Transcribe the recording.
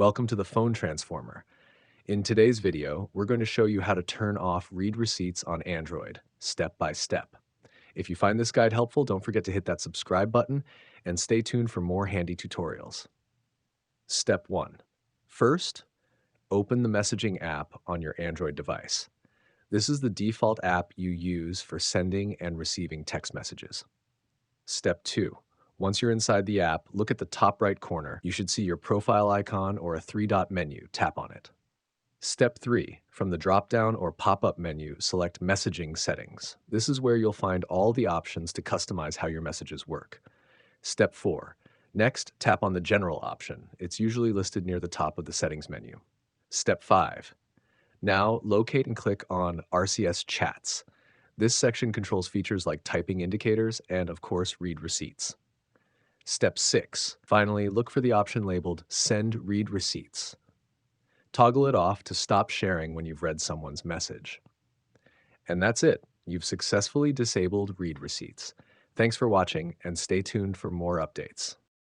Welcome to the Phone Transformer. In today's video, we're going to show you how to turn off read receipts on Android, step by step. If you find this guide helpful, don't forget to hit that subscribe button and stay tuned for more handy tutorials. Step 1. First, open the messaging app on your Android device. This is the default app you use for sending and receiving text messages. Step 2. Once you're inside the app, look at the top right corner. You should see your profile icon or a three-dot menu. Tap on it. Step 3. From the drop-down or pop-up menu, select Messaging Settings. This is where you'll find all the options to customize how your messages work. Step 4. Next, tap on the General option. It's usually listed near the top of the settings menu. Step 5. Now, locate and click on RCS Chats. This section controls features like typing indicators and, of course, read receipts. Step 6. Finally, look for the option labeled Send Read Receipts. Toggle it off to stop sharing when you've read someone's message. And that's it. You've successfully disabled read receipts. Thanks for watching, and stay tuned for more updates.